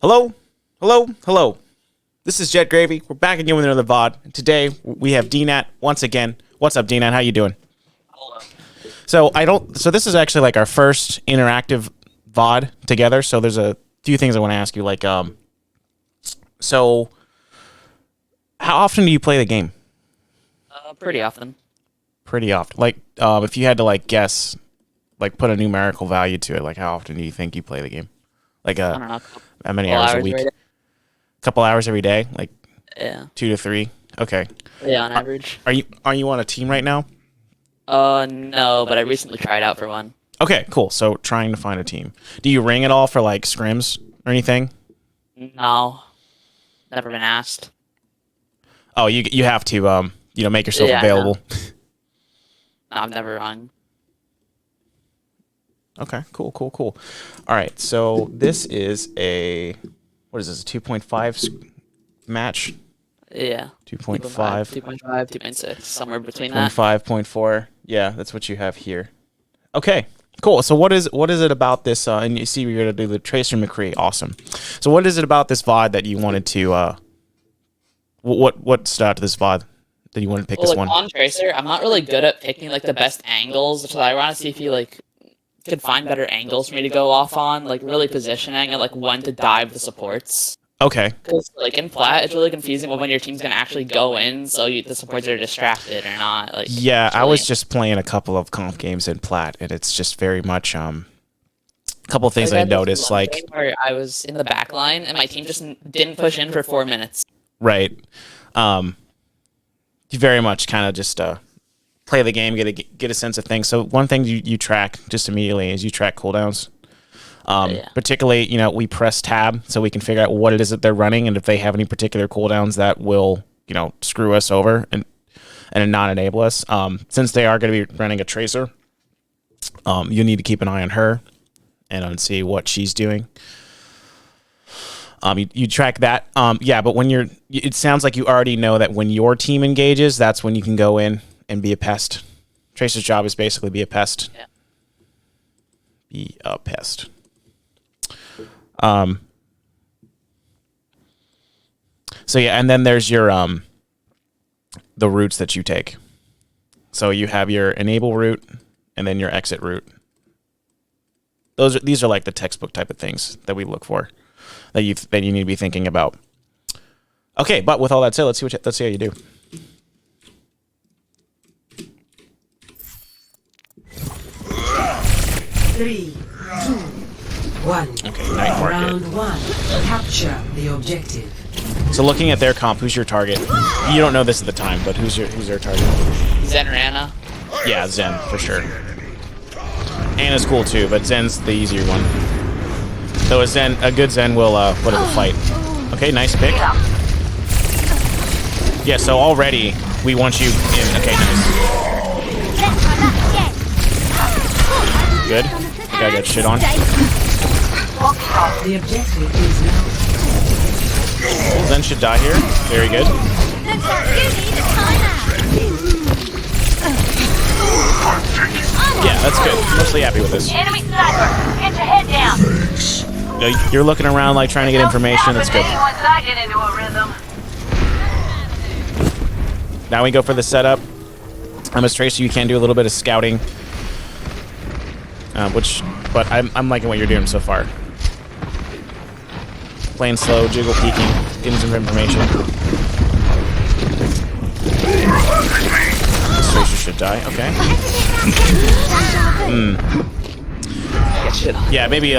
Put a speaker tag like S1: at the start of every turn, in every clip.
S1: Hello, hello, hello. This is Jet Gravy. We're back again with another VOD. Today we have DNAT once again. What's up, DNAT? How you doing?
S2: Hello.
S1: So this is actually like our first interactive VOD together. So there's a few things I want to ask you. Like, so how often do you play the game?
S2: Pretty often.
S1: Pretty often. Like, if you had to like guess, like put a numerical value to it, like how often do you think you play the game? Like,
S2: I don't know.
S1: how many hours a week?
S2: Every day.
S1: Couple hours every day, like
S2: Yeah.
S1: 2 to 3. Okay.
S2: Yeah, on average.
S1: Are you on a team right now?
S2: No, but I recently tried out for one.
S1: Okay, cool. So trying to find a team. Do you ring at all for like scrims or anything?
S2: No. Never been asked.
S1: Oh, you have to make yourself available.
S2: No, I've never run.
S1: Okay, cool. All right, so this is a 2.5 match?
S2: Yeah.
S1: 2.5.
S2: 2.5, 2.6, somewhere between that.
S1: 5.4. Yeah, that's what you have here. Okay, cool. So what is it about this? And you see, you're gonna do the Tracer McCree. Awesome. So what is it about this VOD that you wanted to? What stood out to this VOD that you wanted to pick this one?
S2: On Tracer, I'm not really good at picking like the best angles, so I want to see if you could find better angles for me to go off on, like really positioning and like when to dive the supports.
S1: Okay.
S2: Because like in plat, it's really confusing when your team's gonna actually go in, so the supports are distracted or not. Like
S1: yeah, I was just playing a couple of comp games in plat, and it's just very much a couple of things I noticed. Like
S2: where I was in the back line and my team just didn't push in for 4 minutes.
S1: Right. You very much kind of just play the game, get a sense of things. So one thing you track just immediately is you track cooldowns. Particularly, we press tab so we can figure out what it is that they're running and if they have any particular cooldowns that will, screw us over and not enable us. Since they are going to be running a Tracer, you need to keep an eye on her and see what she's doing. You track that. But when it sounds like you already know that when your team engages, that's when you can go in and be a pest. Tracer's job is basically be a pest.
S2: Yeah.
S1: Be a pest. So yeah, and then there's your the routes that you take. So you have your enable route and then your exit route. These are like the textbook type of things that we look for that you need to be thinking about. Okay, but with all that said, let's see how you do.
S3: Three, 2, 1.
S1: Okay, night market.
S3: Round 1. Capture the objective.
S1: So looking at their comp, who's your target? You don't know this at the time, but who's their target?
S2: Zen or Anna?
S1: Yeah, Zen for sure. Anna's cool too, but Zen's the easier one. Though a good Zen will fight. Okay, nice pick. Yeah, so already we want you in. Okay, nice. Good. The guy got shit on.
S3: The objective is now.
S1: Zen should die here. Very good. Yeah, that's good. Mostly happy with this.
S4: Enemy sniper, get your head down.
S1: You're looking around like trying to get information. That's good.
S4: Once I get into a rhythm.
S1: Now we go for the setup. As Tracer, you can do a little bit of scouting, but I'm liking what you're doing so far. Playing slow, jiggle peeking, getting some information. This Tracer should die. Okay. Yeah, maybe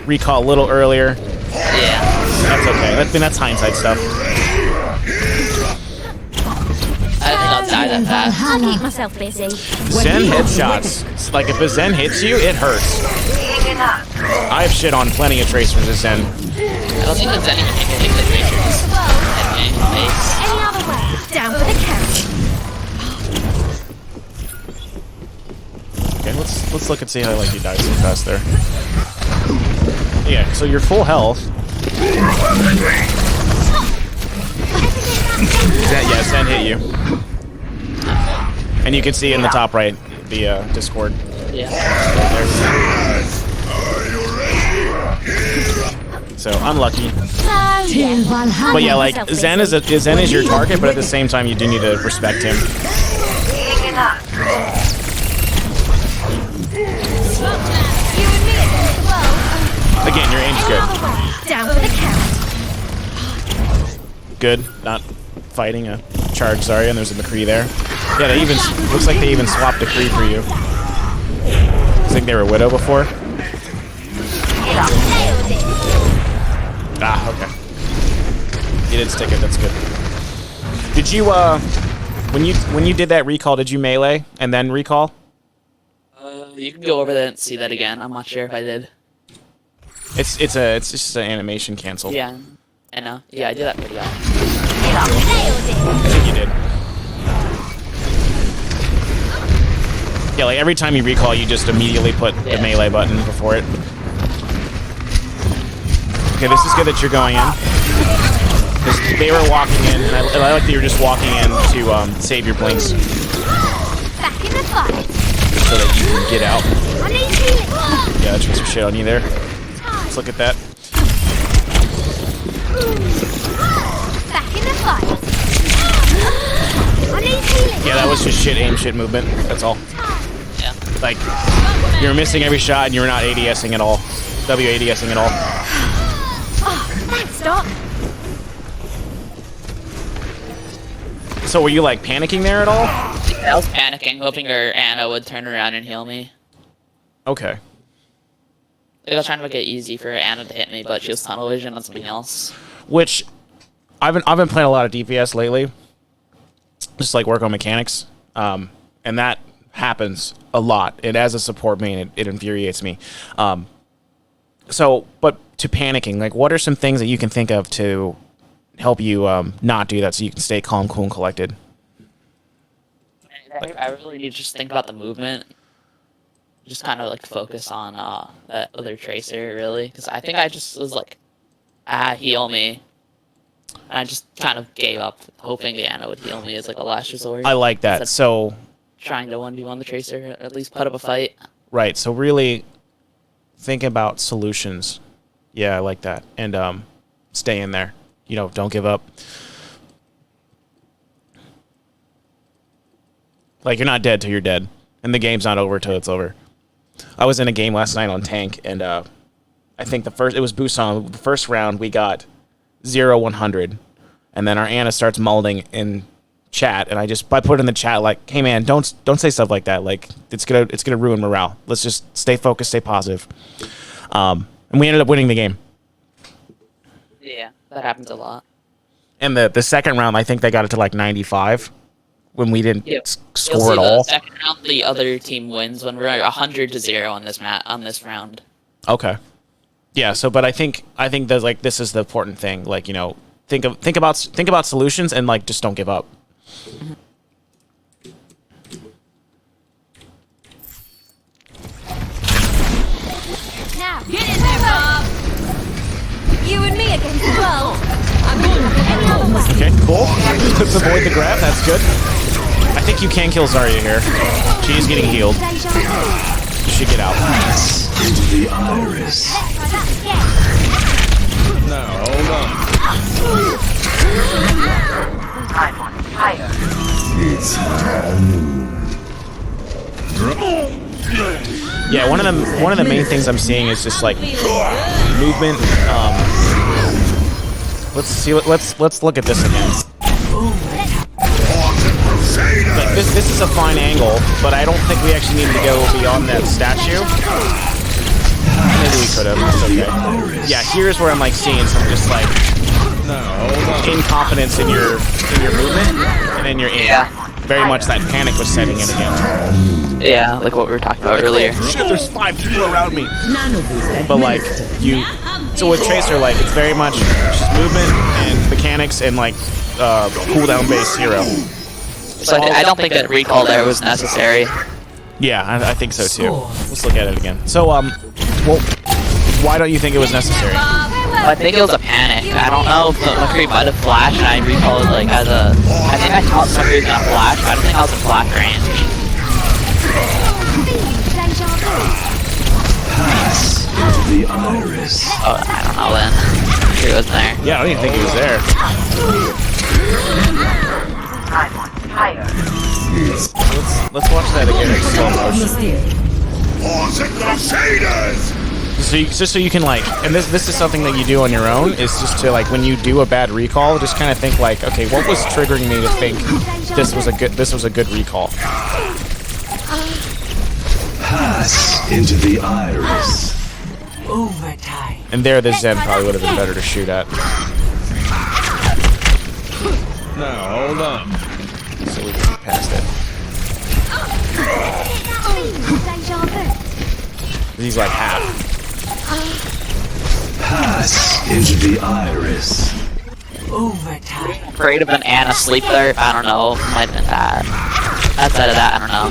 S1: recall a little earlier.
S2: Yeah.
S1: That's okay. That's hindsight stuff.
S2: I think I'll die that fast.
S4: I'll keep myself busy.
S1: Zen headshots. It's like if a Zen hits you, it hurts. I have shit on plenty of Tracers as Zen.
S2: I don't think that Zen even can take the Tracers.
S4: Any other way? Down for the count.
S1: Okay, let's look and see how he dies so fast there. Yeah, so you're full health. Zen hit you. And you can see in the top right the Discord.
S2: Yeah.
S1: There. So unlucky.
S4: Till Valhalla.
S1: But yeah, like Zen is Zen is your target, but at the same time you do need to respect him. Again, your aim's good.
S4: Down for the count.
S1: Good. Not fighting a charge Zarya, and there's a McCree there. Yeah, they even looks like they even swapped a Cree for you. I think they were Widow before. Ah, okay. You did stick it. That's good. Did you when you did that recall? Did you melee and then recall?
S2: You can go over that and see that again. I'm not sure if I did.
S1: It's just an animation cancel.
S2: Yeah, I know. Yeah, I did that pretty well.
S1: I think you did. Yeah, like every time you recall, you just immediately put the melee button before it. Okay, this is good that you're going in. 'Cause they were walking in, and I like that you're just walking in to save your blinks.
S4: Back in the fight.
S1: Just so that you can get out.
S4: I need healing.
S1: Yeah, I took some shit on you there. Let's look at that.
S4: Back in the fight. I need healing.
S1: Yeah, that was just shit aim, shit movement. That's all.
S2: Yeah.
S1: Like, you were missing every shot, and you were not ADSing at all. WADSing at all.
S4: Oh, thanks, Doc.
S1: So were you like panicking there at all?
S2: I was panicking, hoping her Anna would turn around and heal me.
S1: Okay.
S2: I was trying to make it easy for Anna to hit me, but she was tunnel vision on something else.
S1: Which I've been playing a lot of DPS lately. Just like work on mechanics. And that happens a lot. And as a support main, it infuriates me. But to panicking, like what are some things that you can think of to help you not do that so you can stay calm, cool, and collected?
S2: I really need to just think about the movement. Just kind of like focus on that other tracer, really. Because I think I just was like, heal me. And I just kind of gave up, hoping Anna would heal me as like a last resort.
S1: I like that. So
S2: trying to 1v1 the tracer, or at least put up a fight.
S1: right. So really think about solutions. Yeah, I like that. And stay in there. You know, don't give up. Like, you're not dead till you're dead. And the game's not over till it's over. I was in a game last night on tank, and I think it was Busan. The first round, we got 0-100. And then our Anna starts molding in chat, and I put in the chat, like, hey, man, don't say stuff like that. Like, it's gonna ruin morale. Let's just stay focused, stay positive. And we ended up winning the game.
S2: Yeah, that happens a lot.
S1: And the second round, I think they got it to like 95 when we didn't score at all.
S2: The second round, the other team wins when we're 100-0 on this round.
S1: Okay. Yeah. So, but I think that like this is the important thing. Like, you know, think about solutions and like just don't give up.
S4: Now, get in there, Bob. You and me against the world. I'm not any other way.
S1: Okay, cool. Let's avoid the grab. That's good. I think you can kill Zarya here. She's getting healed. You should get out.
S5: The iris. No, hold on. It's
S1: Yeah, one of the main things I'm seeing is just like movement. Let's see. Let's look at this again. Like this is a fine angle, but I don't think we actually need to go beyond that statue. Maybe we could have. It's okay. Yeah, here's where I'm like seeing some just like incompetence in your movement and in your aim.
S2: Yeah.
S1: Very much that panic was setting in again.
S2: Yeah, like what we were talking about earlier.
S1: Shit, there's 5 people around me. But like so with Tracer, like it's very much just movement and mechanics and like cooldown based hero.
S2: So I don't think that recall there was necessary.
S1: Yeah, I think so too. Let's look at it again. So well, why don't you think it was necessary?
S2: I think it was a panic. I don't know if the McCree might have flashed and I recalled like as a. I think I thought McCree was gonna flash, but I don't think I was in flash range.
S5: the iris.
S2: Oh, I don't know then. He wasn't there.
S1: Yeah, I don't even think he was there. Let's watch that again in slow motion. Just so you can like, and this is something that you do on your own, is just to like when you do a bad recall, just kind of think like, okay, what was triggering me to think this was a good recall?
S5: Pass into the iris.
S3: Overtime.
S1: And there, the Zen probably would have been better to shoot at.
S5: Now hold on.
S1: So we can get past it. He's like half.
S5: Pass into the iris.
S3: Overtime.
S2: Afraid of an Anna sleep there? I don't know. Might have been that. Outside of that, I don't know.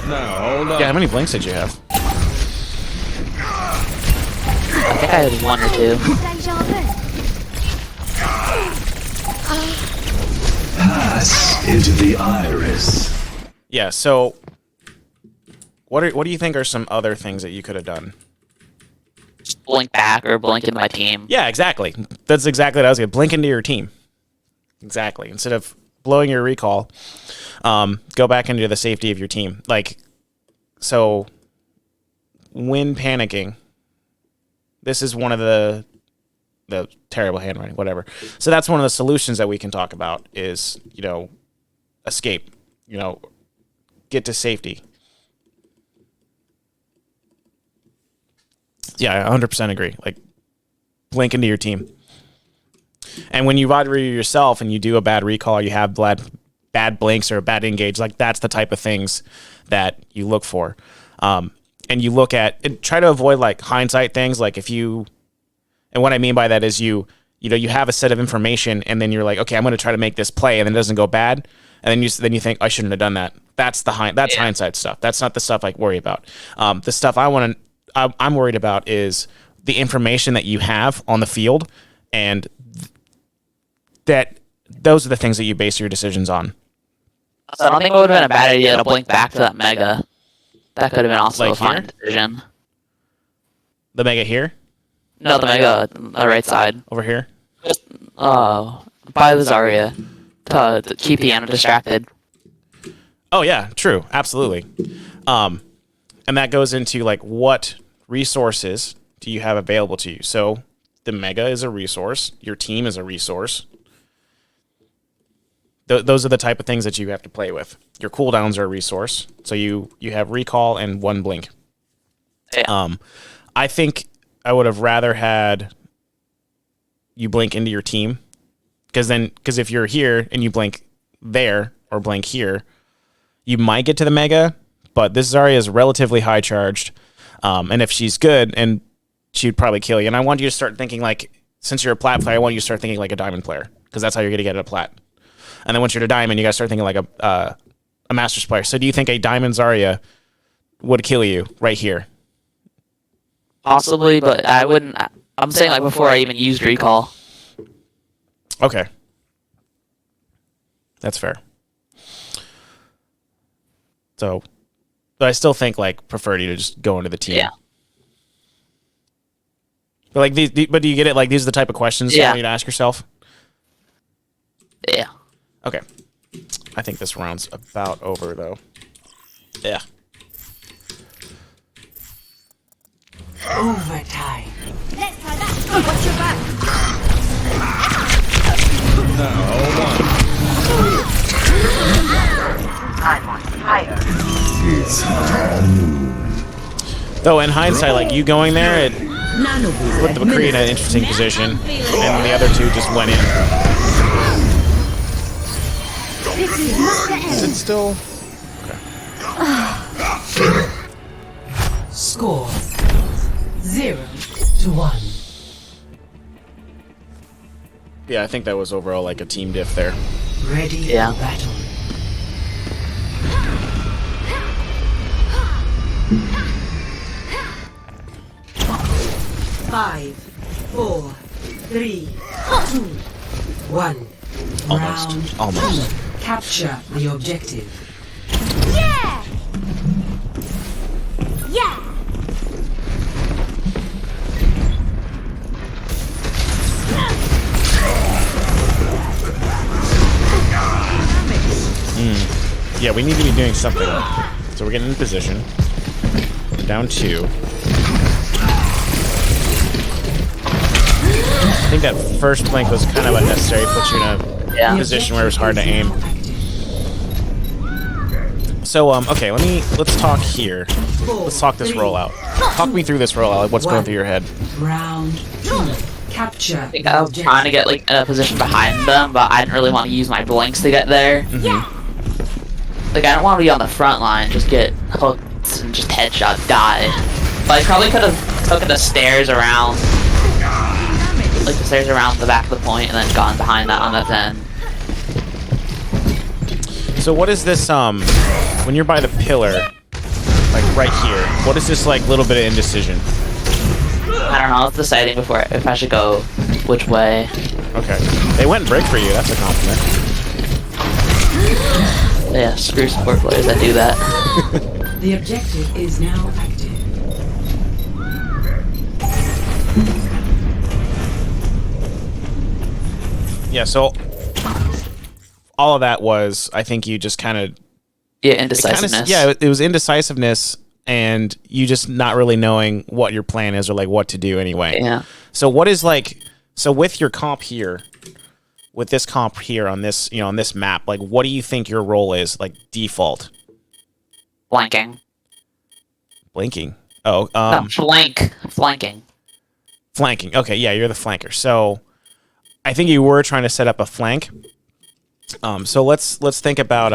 S5: Now hold on.
S1: Yeah, how many blinks did you have?
S2: I think I had 1 or 2.
S5: Pass into the iris.
S1: Yeah. So, what do you think are some other things that you could have done?
S2: Just blink back or blink into my team.
S1: Yeah, exactly. That's exactly what I was going to blink into your team. Exactly. Instead of blowing your recall, go back into the safety of your team. Like, so when panicking, this is one of the terrible handwriting, whatever. So that's one of the solutions that we can talk about is, escape, get to safety. Yeah, I 100% agree. Like, blink into your team. And when you VOD yourself and you do a bad recall, or you have bad blinks or a bad engage, like that's the type of things that you look for. And you look at and try to avoid like hindsight things. Like and what I mean by that is you have a set of information and then you're like, okay, I'm going to try to make this play, and then it doesn't go bad. And then you think I shouldn't have done that. That's hindsight stuff. That's not the stuff I worry about. The stuff I'm worried about is the information that you have on the field, and that those are the things that you base your decisions on.
S2: So I don't think it would have been a bad idea to blink back to that Mega. That could have been also
S1: Like
S2: a fine
S1: here?
S2: decision.
S1: The Mega here?
S2: No, the Mega on the right side.
S1: Over here?
S2: By the Zarya. To keep the Anna distracted.
S1: Oh yeah, true. Absolutely. And that goes into like what resources do you have available to you? So the Mega is a resource. Your team is a resource. Those are the type of things that you have to play with. Your cooldowns are a resource. So you have recall and 1 blink.
S2: Yeah.
S1: I think I would have rather had you blink into your team, because if you're here and you blink there or blink here, you might get to the Mega, but this Zarya is relatively high charged, and if she's good, and she'd probably kill you. And I want you to start thinking like, since you're a plat player, I want you to start thinking like a diamond player, because that's how you're gonna get at a plat. And then once you're a diamond, you gotta start thinking like a Masters player. So do you think a diamond Zarya would kill you right here?
S2: Possibly, but I wouldn't. I'm saying like before I even used recall.
S1: Okay. That's fair. So, but I still think like preferred you to just go into the team.
S2: Yeah.
S1: But like but do you get it? Like these are the type of questions you want you to ask yourself.
S2: Yeah.
S1: Okay. I think this round's about over though. Yeah.
S3: Overtime.
S4: Let's try that. Watch your back.
S5: Now hold on. It's
S1: Though in hindsight, like you going there, it would have created an interesting position, and the other two just went in.
S4: This is not the
S1: Is
S4: end.
S1: it still?
S3: Score 0-1.
S1: Yeah, I think that was overall like a team diff there.
S3: Ready
S2: Yeah.
S3: for battle. Five, 4, 3, 2, 1.
S1: Almost.
S3: Round
S1: Almost.
S3: 2. Capture the objective.
S4: Yeah! Yeah!
S1: Yeah, we need to be doing something. So we're getting in position. We're down 2. I think that first blink was kind of unnecessary. Put you in a position where it was hard to aim. So okay, let's talk here. Let's talk this rollout. Talk me through this rollout. Like, what's going through your head?
S3: Round 2. Capture.
S2: I think I was trying to get like in a position behind them, but I didn't really want to use my blinks to get there. Like I don't want to be on the front line, just get hooked and just headshot, die. But I probably could have taken the stairs around, like the stairs around the back of the point, and then gone behind that on that end.
S1: So what is this? When you're by the pillar, like right here, what is this like little bit of indecision?
S2: I don't know. I was deciding before if I should go which way.
S1: Okay, they went and break for you. That's a compliment.
S2: Yeah, screw support players that do that.
S3: The objective is now active.
S1: Yeah, so all of that was, I think you just kind of...
S2: Yeah, indecisiveness.
S1: It was indecisiveness, and you just not really knowing what your plan is or like what to do anyway.
S2: Yeah.
S1: So what is like... So with your comp here, with this comp here on this, on this map, like what do you think your role is, like default?
S2: Flanking.
S1: Blinking. Oh,
S2: No, flanking.
S1: Flanking. Okay, yeah, you're the flanker. So I think you were trying to set up a flank. So let's think about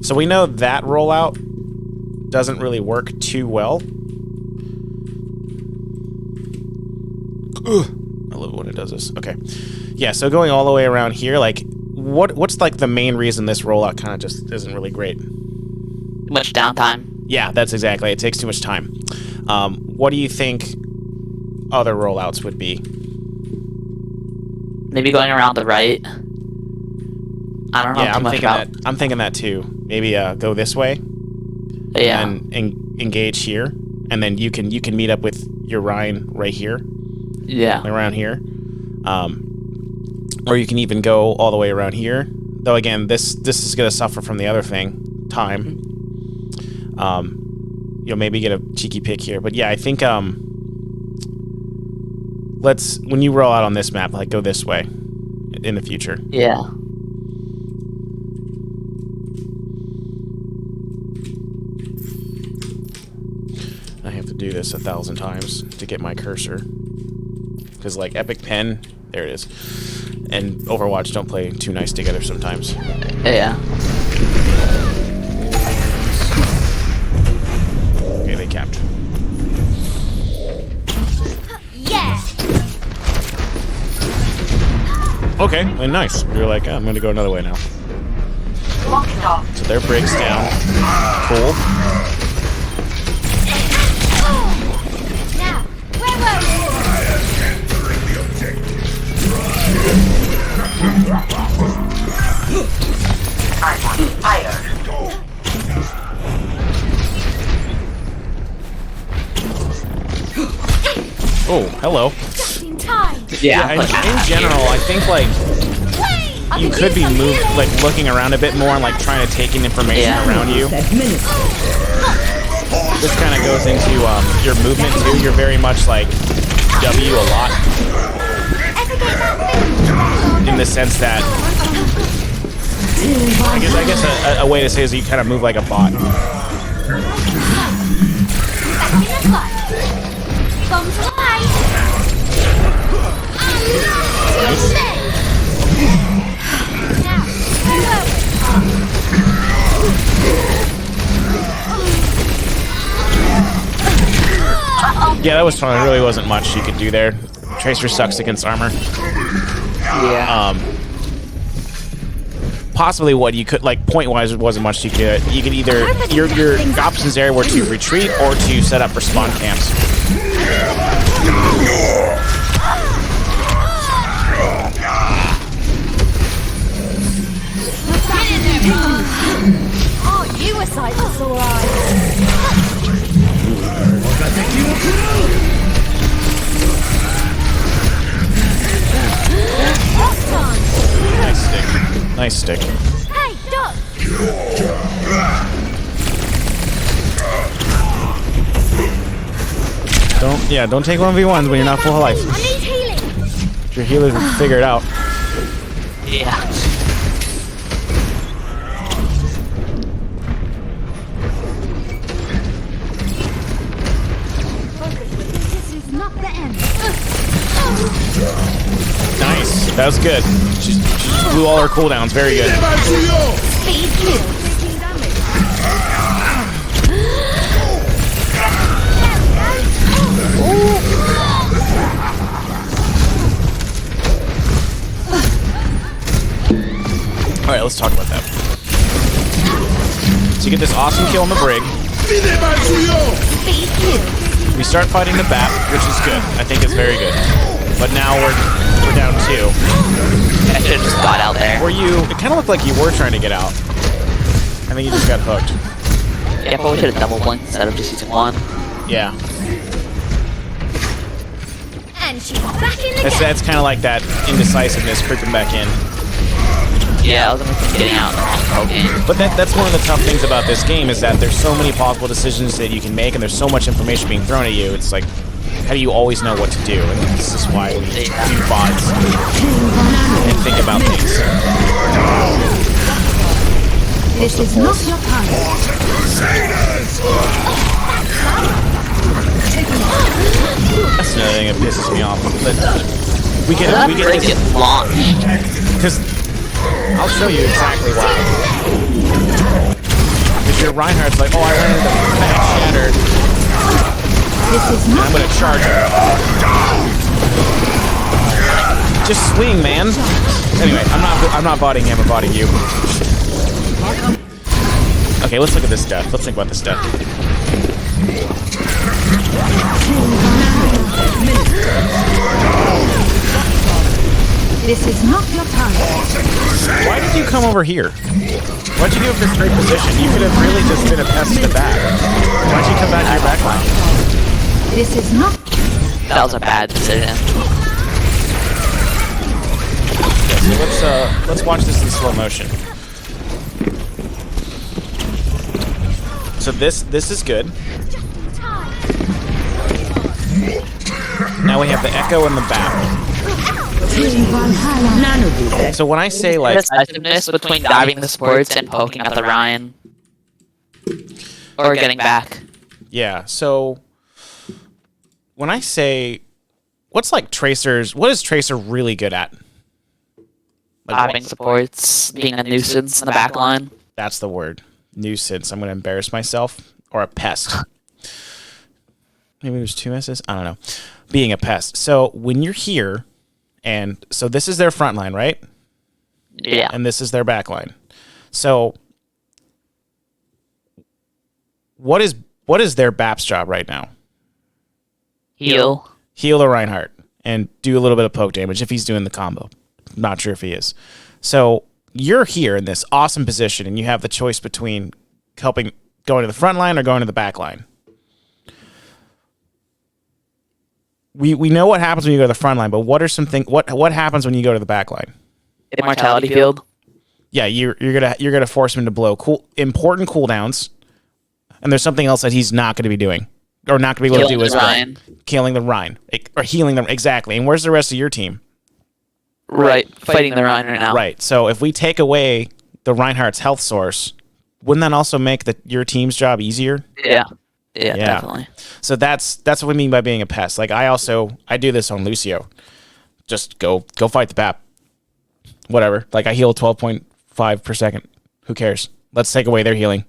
S1: so we know that rollout doesn't really work too well. Ugh, I love it when it does this. Okay. Yeah, so going all the way around here, like what's like the main reason this rollout kind of just isn't really great?
S2: Too much downtime.
S1: Yeah, that's exactly. It takes too much time. What do you think other rollouts would be?
S2: Maybe going around the right. I don't know
S1: Yeah,
S2: too much about.
S1: I'm thinking that too. Maybe go this way.
S2: Yeah.
S1: And engage here, and then you can meet up with your Ryan right here.
S2: Yeah.
S1: Around here. Or you can even go all the way around here. Though again, this is gonna suffer from the other thing, time. You'll maybe get a cheeky pick here, but yeah, I think when you roll out on this map, like go this way in the future.
S2: Yeah.
S1: I have to do this 1,000 times to get my cursor. Because, like, Epic Pen, there it is. And Overwatch don't play too nice together sometimes.
S2: Yeah.
S1: Okay, they capped.
S4: Yeah.
S1: Okay, and nice. You're like, I'm going to go another way now. So their breaks down. Cool.
S4: Now, where were we?
S1: Oh, hello.
S4: Just in time.
S2: Yeah.
S1: In general, I think, like, you could be looking around a bit more and, like, trying to take in information around you. This kind of goes into your movement, too. You're very much, like, W a lot. In the sense that... I guess a way to say is you kind of move like a bot.
S4: Bombs alive. Now, where were we?
S1: Yeah, that was fun. There really wasn't much you could do there. Tracer sucks against armor.
S2: Yeah.
S1: Possibly what you could, like, point-wise, it wasn't much you could. You could either... Your options there were to retreat or to set up respawn camps.
S4: Oh, you were sightless, all right.
S1: Nice stick. Nice stick.
S4: Hey, Doc.
S1: Don't take 1v1s when you're not full of life.
S4: I need healing.
S1: Your healers will figure it out.
S2: Yeah.
S4: This is not the end.
S1: Nice. That was good. She blew all her cooldowns. Very good.
S4: Speed kill. Taking damage.
S1: Alright, let's talk about that. So you get this awesome kill on the brig.
S4: Speed kill.
S1: We start fighting the bat, which is good. I think it's very good. But now we're down 2.
S2: I should have just got out there.
S1: It kind of looked like you were trying to get out. I think you just got hooked.
S2: Yeah, probably should have double blinked instead of just using one.
S1: Yeah.
S4: And she's back in the game.
S1: That's kind of like that indecisiveness creeping back in.
S2: Yeah, I was getting out in the wrong game.
S1: But that's one of the tough things about this game is that there's so many possible decisions that you can make and there's so much information being thrown at you. It's like, how do you always know what to do? And this is why we do VODs and think about things.
S3: This is not your time.
S1: That's another thing that pisses me off. But we get
S2: launched.
S1: because I'll show you exactly why. Because your Reinhardt's like, oh, I ran into the fat shattered.
S3: This is
S1: I'm
S3: not
S1: gonna charge her. Just swing, man. Anyway, I'm not botting him. I'm botting you. Okay, let's look at this stuff. Let's think about this stuff.
S3: This is not your time.
S1: Why did you come over here? Why'd you give up this great position? You could have really just been a pest to the back. Why'd you come back to your back line?
S3: This is not.
S2: That was a bad decision.
S1: Yeah, so let's watch this in slow motion. So this is good. Now we have the echo in the back. So when I say like
S2: Decisiveness between diving the supports and poking at the Ryan. Or getting back.
S1: yeah, so when I say what is Tracer really good at? Like,
S2: Diving supports, being a nuisance in the back line.
S1: that's the word. Nuisance. I'm going to embarrass myself. Or a pest. Maybe there's 2 S's? I don't know. Being a pest. So when you're here, and so this is their front line, right?
S2: Yeah.
S1: And this is their back line. So what is their BAP's job right now?
S2: Heal.
S1: Heal the Reinhardt and do a little bit of poke damage if he's doing the combo. Not sure if he is. So you're here in this awesome position, and you have the choice between going to the front line or going to the back line. We know what happens when you go to the front line, but what are some things? What happens when you go to the back line?
S2: Immortality field.
S1: Yeah, you're gonna force him to blow important cooldowns, and there's something else that he's not gonna be doing or not gonna be able to do as well. Killing the Rhine or healing them exactly. And where's the rest of your team?
S2: Right, fighting the Rhine right now.
S1: Right. So if we take away the Reinhardt's health source, wouldn't that also make your team's job easier?
S2: Yeah, definitely.
S1: So that's what we mean by being a pest. Like I do this on Lucio. Just go fight the BAP. Whatever. Like I heal 12.5 per second. Who cares? Let's take away their healing.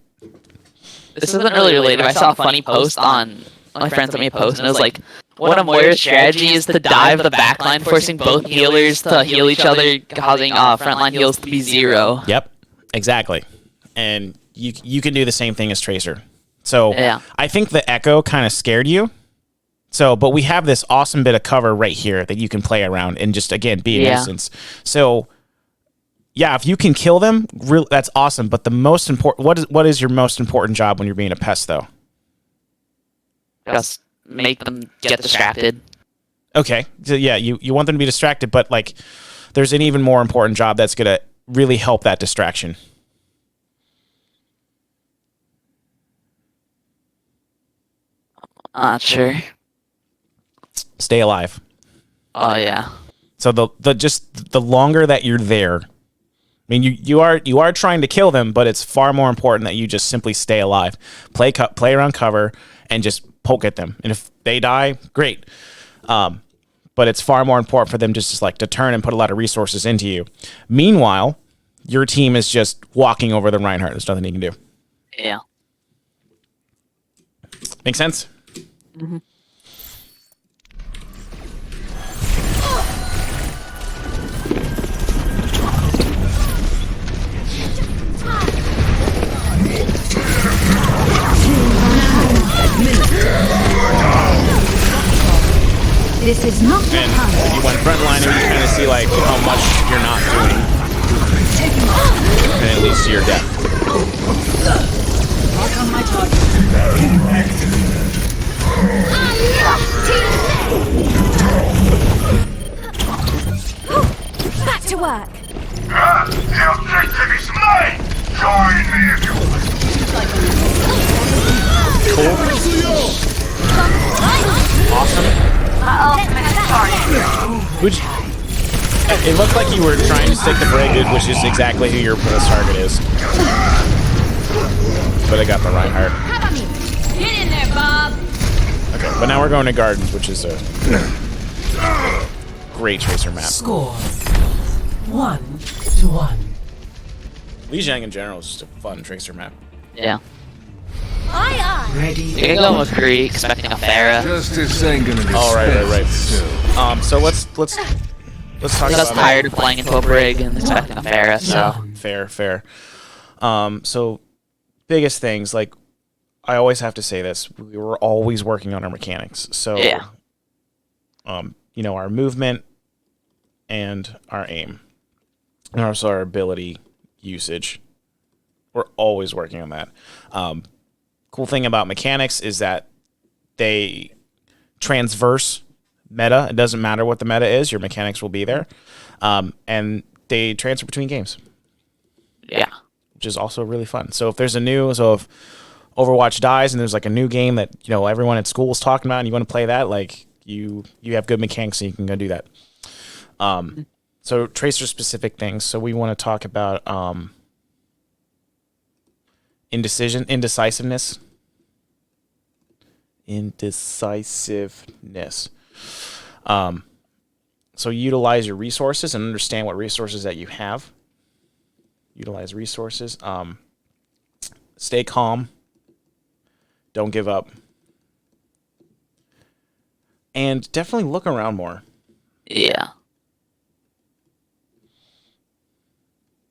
S2: This isn't really related. I saw a funny post on my friend sent me a post, and it was like, one of Moira's strategy is to dive the backline, forcing both healers to heal each other, causing frontline heals to be 0.
S1: Yep, exactly. And you can do the same thing as Tracer. So
S2: yeah.
S1: I think the Echo kind of scared you. So, but we have this awesome bit of cover right here that you can play around and just, again, be a nuisance. So, yeah, if you can kill them, that's awesome. But the most important, what is your most important job when you're being a pest, though?
S2: Just make them get distracted.
S1: Okay. So, yeah, you want them to be distracted, but, like, there's an even more important job that's going to really help that distraction.
S2: Not sure.
S1: stay alive.
S2: Oh yeah.
S1: So the longer that you're there, I mean you are trying to kill them, but it's far more important that you just simply stay alive. Play around cover and just poke at them. And if they die, great. But it's far more important for them just like to turn and put a lot of resources into you. Meanwhile, your team is just walking over the Reinhardt. There's nothing you can do.
S2: Yeah.
S1: Make sense?
S2: Mm-hmm.
S3: This is not your
S1: And
S3: time.
S1: you went frontline and you kind of see like how much you're not doing. And it leads to your death.
S4: Back to work.
S6: The objective is mine! Join me if you
S1: Awesome. Which it looked like you were trying to stick the Brig, which is exactly who your pulse target is. But I got the Reinhardt.
S4: Get in there, Bob.
S1: Okay, but now we're going to Gardens, which is a great tracer map.
S7: Score 1-1.
S1: Lijiang in general is just a fun tracer map.
S2: Yeah.
S4: Aye, aye.
S7: Ready?
S2: You can go with Greek, expecting a Pharah.
S5: Justice ain't gonna be
S1: Oh, right.
S5: spent.
S1: So let's talk
S2: I was
S1: about
S2: tired of playing into a Brig and expecting a Pharah, so.
S1: Fair. So biggest things, like I always have to say this, we were always working on our mechanics. So
S2: Yeah.
S1: Our movement and our aim. And also our ability usage. We're always working on that. Cool thing about mechanics is that they transverse meta. It doesn't matter what the meta is, your mechanics will be there. And they transfer between games.
S2: Yeah.
S1: Which is also really fun. So if if Overwatch dies and there's like a new game that everyone at school is talking about and you want to play that, like you have good mechanics and you can go do that. So tracer specific things. So we want to talk about indecisiveness. So utilize your resources and understand what resources that you have. Utilize resources. Stay calm. Don't give up. And definitely look around more.
S2: Yeah.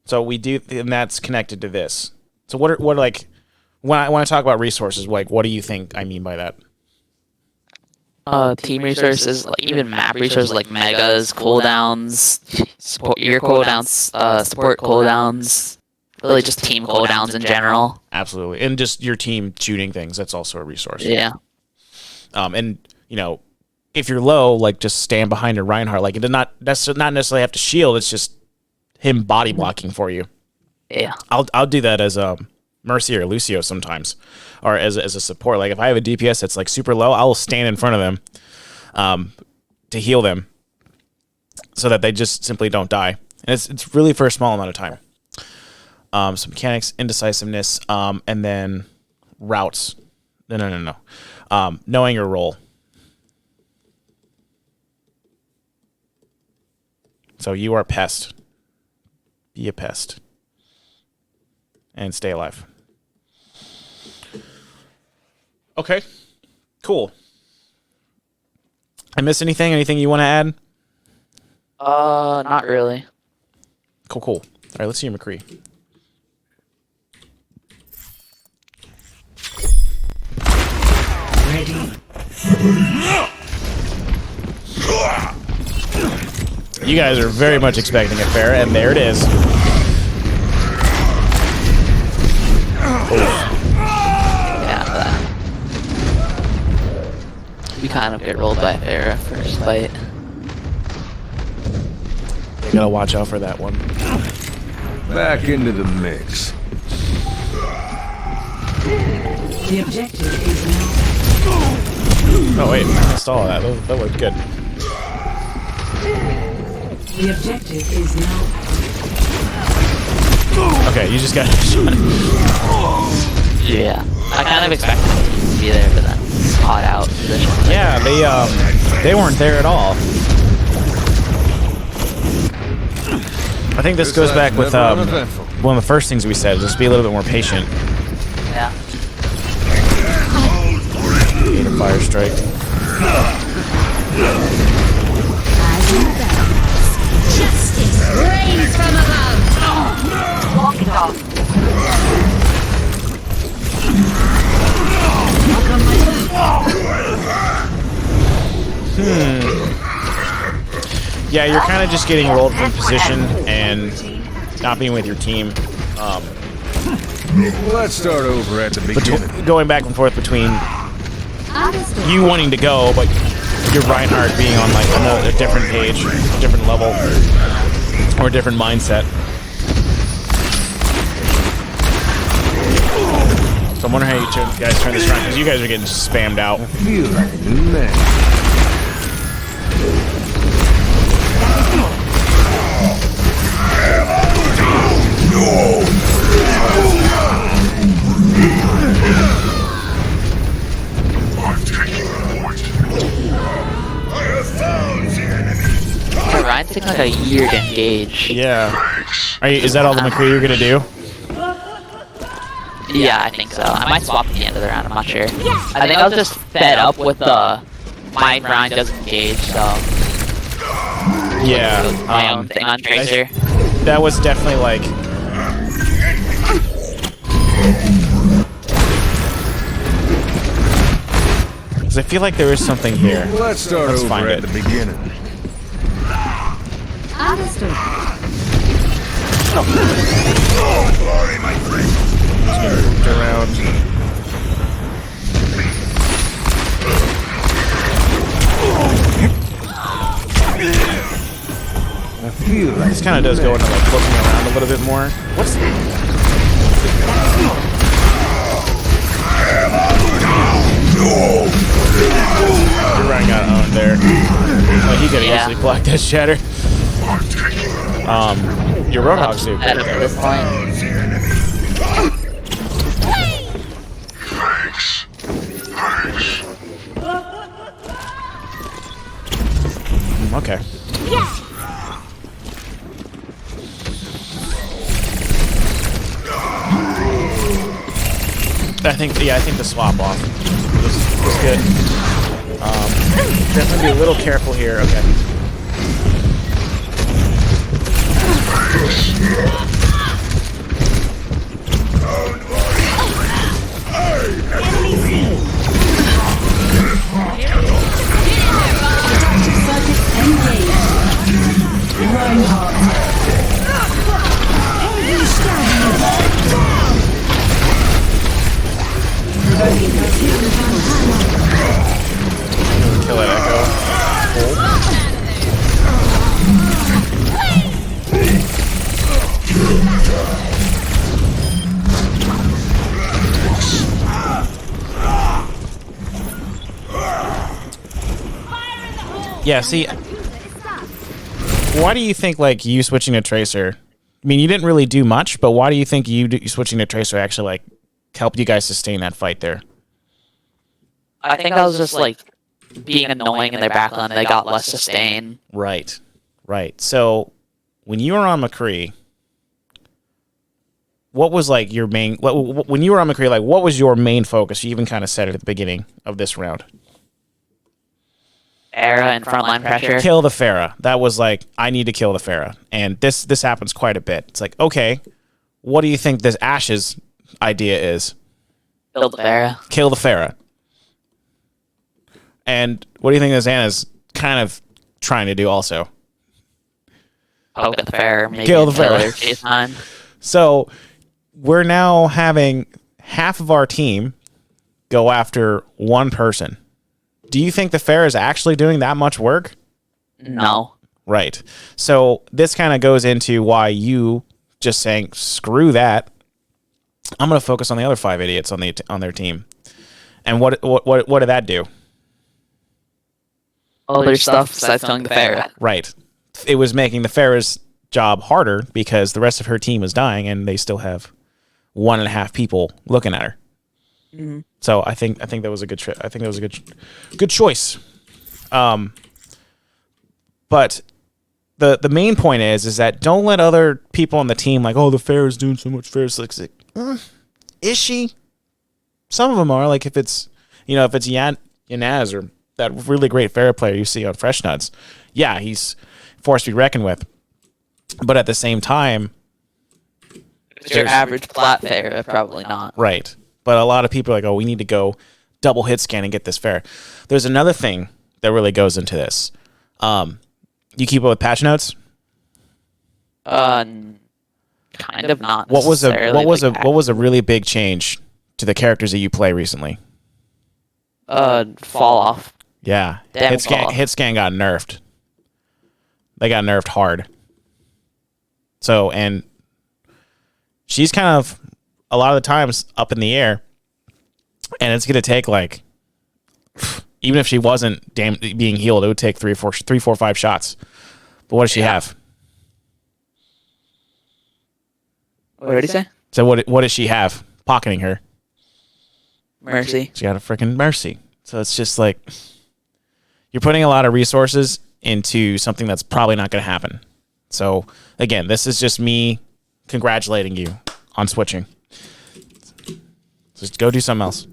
S1: So we do, and that's connected to this. So what like, when I talk about resources, like, what do you think I mean by that?
S2: Team resources, like even map resources, like megas, cooldowns, support cooldowns, really just team cooldowns in general.
S1: Absolutely, and just your team shooting things. That's also a resource.
S2: Yeah.
S1: And if you're low, like just stand behind a Reinhardt. Like it does not necessarily have to shield. It's just him body blocking for you.
S2: Yeah.
S1: I'll do that as Mercy or Lucio sometimes, or as a support. Like if I have a DPS that's like super low, I'll stand in front of them to heal them so that they just simply don't die. And it's really for a small amount of time. So mechanics, indecisiveness, and then routes. No. Knowing your role. So you are pest. Be a pest. And stay alive. Okay. Cool. I miss anything? Anything you want to add?
S2: Not really.
S1: Cool. All right, let's see your McCree.
S7: Ready?
S1: You guys are very much expecting it, fair, and there it is.
S2: Yeah, we kind of get rolled by Pharah first fight.
S1: You gotta watch out for that one.
S5: Back into the mix.
S7: The objective is now.
S1: Oh wait, I missed all of that. That looked good.
S3: The objective is now.
S1: Okay, you just got shot.
S2: Yeah. I kind of expected them to be there for that hot out position.
S1: Yeah, they weren't there at all. I think this goes back with one of the first things we said, just be a little bit more patient.
S2: Yeah.
S1: Need a fire strike.
S4: Justice rains from above. Walk it off.
S1: Yeah, you're kind of just getting rolled from position and not being with your team.
S5: Let's start over at the beginning.
S1: Going back and forth between you wanting to go, but your Reinhardt being on like a different page, a different level, or a different mindset. So I'm wondering how you guys turn this around, because you guys are getting spammed out.
S5: I feel like a new man.
S2: Ryan's taking like a year to engage.
S1: Yeah. Is that all the McCree you're gonna do?
S2: Yeah, I think so. I might swap at the end of the round, I'm not sure. I think I was just fed up with the my round doesn't engage, so
S1: Yeah.
S2: my own thing on Tracer.
S1: That was definitely like. Because I feel like there is something here.
S5: Let's start
S1: Let's
S5: over
S1: find
S5: at
S1: it.
S5: the beginning.
S3: Understood.
S1: Just get moved around.
S5: I feel like
S1: This kind of does go into like looking around a little bit more. What's You're running out of own there. Oh, he could have easily blocked that shatter. Your Roadhog's do
S2: At
S1: good.
S2: this point.
S1: Okay. I think the swap off was good. Definitely be a little careful here. Okay. Kill that Echo. Yeah, see, why do you think, like, you switching to Tracer? I mean, you didn't really do much, but why do you think you switching to Tracer actually, like, helped you guys sustain that fight there?
S2: I think I was just like being annoying in their backline. They got less sustain.
S1: Right, right. So, when you were on McCree, what was, like, your main... When you were on McCree, like, what was your main focus? You even kind of said it at the beginning of this round.
S2: Era and frontline pressure.
S1: Kill the Pharah. That was like, I need to kill the Pharah. And this happens quite a bit. It's like, okay, what do you think this Ashe's idea is?
S2: Build the Pharah.
S1: Kill the Pharah. And what do you think this Anna's kind of trying to do also?
S2: Poke at the Pharah. Make
S1: Kill
S2: it
S1: the Pharah.
S2: their chase time.
S1: So we're now having half of our team go after one person. Do you think the Pharah is actually doing that much work?
S2: No.
S1: Right. So this kind of goes into why you just saying, screw that. I'm going to focus on the other 5 idiots on their team. And what did that do?
S2: other stuff besides killing the Pharah.
S1: Right. It was making the Pharah's job harder because the rest of her team was dying, and they still have 1.5 people looking at her. Mm-hmm. So I think that was a good I think that was a good choice. But the main point is that don't let other people on the team like, oh, the Pharah's doing so much. Pharah's like, is she? Some of them are. Like if it's Yanaz or that really great Pharah player you see on Fresh Nuts, yeah, he's forced to be reckoned with. But at the same time,
S2: if it's your average plat Pharah, probably not.
S1: Right. But a lot of people are like, oh, we need to go double hit scan and get this Pharah. There's another thing that really goes into this. You keep up with patch notes?
S2: Kind of not.
S1: What was a really big change to the characters that you play recently?
S2: Fall off.
S1: Yeah. Hit scan got nerfed. They got nerfed hard. So, and she's kind of a lot of the times up in the air, and it's going to take like, even if she wasn't being healed, it would take 3, 4, 5 shots. But what does she have?
S2: What did he say?
S1: So what does she have pocketing her?
S2: Mercy.
S1: She got a freaking mercy. So it's just like you're putting a lot of resources into something that's probably not going to happen. So again, this is just me congratulating you on switching. Just go do something else.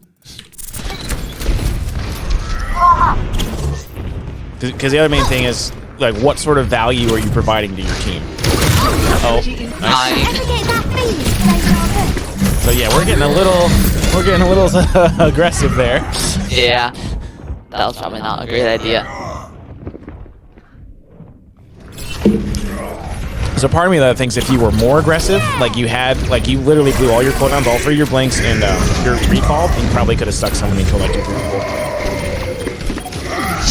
S1: Because the other main thing is like, what sort of value are you providing to your team? Oh, nice. So yeah, we're getting a little aggressive there.
S2: Yeah, that was probably not a great idea.
S1: So part of me that thinks if you were more aggressive, like you literally blew all your cooldowns, all 3 of your blinks, and your recall, you probably could have stuck someone until like 2 people.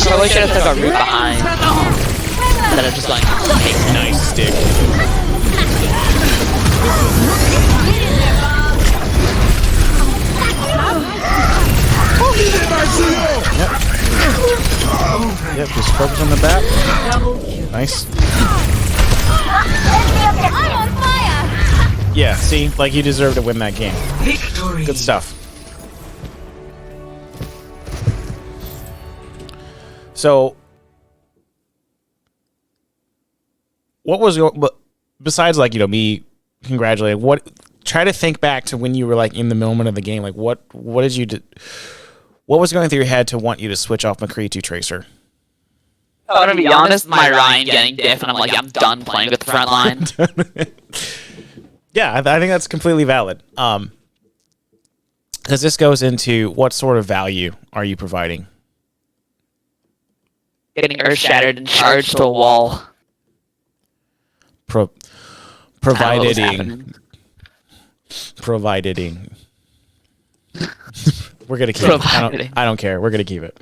S2: Probably should have took a root behind instead of just going.
S1: Nice stick. Yep, just focus on the bat. Nice.
S4: I'm on fire!
S1: Yeah, see, like you deserve to win that game.
S3: Victory.
S1: Good stuff. So, what was your, besides like, me congratulating, try to think back to when you were like in the moment of the game, like what did you do? What was going through your head to want you to switch off McCree to Tracer?
S2: I'm gonna be honest, my Ryan getting diff, and I'm done playing with the front line.
S1: Yeah, I think that's completely valid. Because this goes into what sort of value are you providing?
S2: Getting earth shattered and charged to a wall.
S1: Providing. We're gonna keep it. I don't care. We're gonna keep it.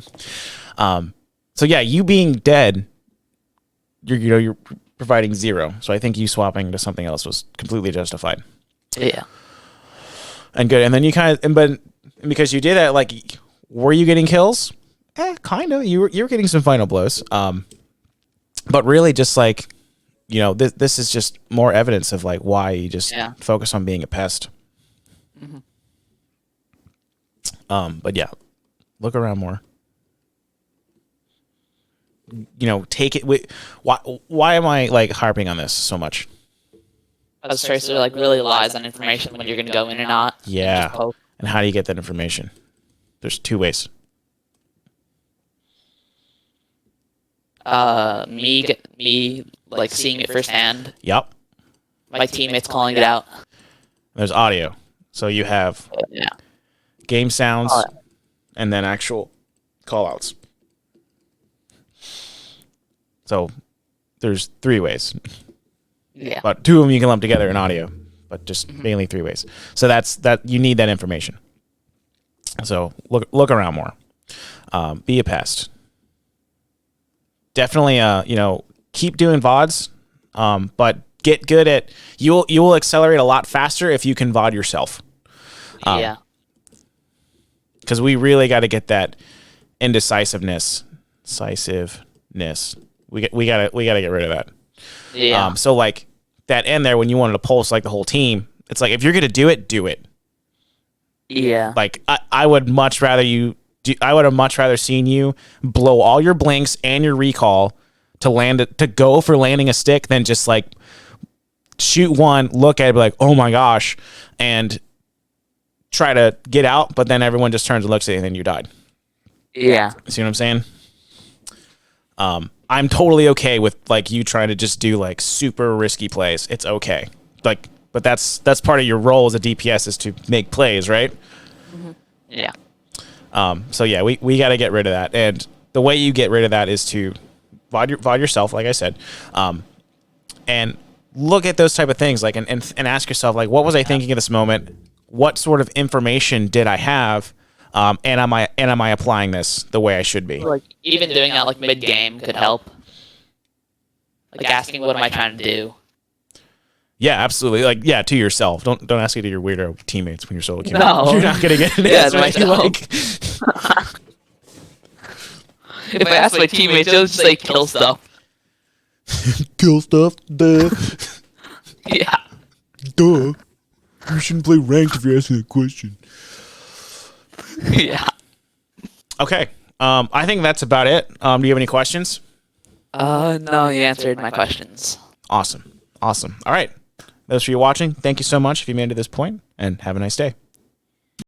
S1: So yeah, you being dead, you're providing 0. So I think you swapping to something else was completely justified.
S2: Yeah.
S1: And good. And then you but because you did that, like, were you getting kills? Kind of. You were getting some final blows. But really, just like, this is just more evidence of like why you just focus on being a pest.
S2: Mm-hmm.
S1: But yeah, look around more. Take it. Why am I like harping on this so much?
S2: Because Tracer like really relies on information when you're gonna go in or not.
S1: Yeah. And how do you get that information? There's 2 ways.
S2: Me like seeing it firsthand.
S1: Yep.
S2: My teammates calling it out.
S1: There's audio. So you have game sounds and then actual call-outs. So there's 3 ways.
S2: Yeah.
S1: But 2 of them you can lump together in audio, but just mainly 3 ways. So that's you need that information. So look around more. Be a pest. Definitely keep doing VODs, but get good at you will accelerate a lot faster if you can VOD yourself.
S2: Yeah.
S1: Because we really got to get that indecisiveness. Decisiveness. We gotta get rid of that.
S2: Yeah.
S1: So like that end there when you wanted to pulse like the whole team, it's like if you're gonna do it, do it.
S2: Yeah.
S1: Like I would much rather I would have much rather seen you blow all your blinks and your recall to go for landing a stick than just like shoot one, look at it, be like, oh my gosh, and try to get out, but then everyone just turns and looks at you and then you died.
S2: Yeah.
S1: See what I'm saying? I'm totally okay with like you trying to just do like super risky plays. It's okay. Like, but that's part of your role as a DPS is to make plays, right?
S2: Mm-hmm. Yeah.
S1: So yeah, we got to get rid of that. And the way you get rid of that is to VOD yourself, like I said, and look at those type of things, like and ask yourself, like, what was I thinking at this moment? What sort of information did I have? And am I applying this the way I should be?
S2: Like even doing that like mid game could help. Like asking, what am I trying to do?
S1: Yeah, absolutely. Like, yeah, to yourself. Don't ask it to your weirdo teammates when you're solo queuing.
S2: No.
S1: You're not gonna get an
S2: Yeah,
S1: answer.
S2: myself.
S1: Like,
S2: If I ask my teammates, they'll just say kill stuff.
S1: kill stuff. Duh.
S2: Yeah.
S1: Duh. You shouldn't play ranked if you're asking a question.
S2: Yeah.
S1: Okay. I think that's about it. Do you have any questions?
S2: No, you answered my questions.
S1: Awesome. All right. Those for you watching, thank you so much if you made it to this point, and have a nice day.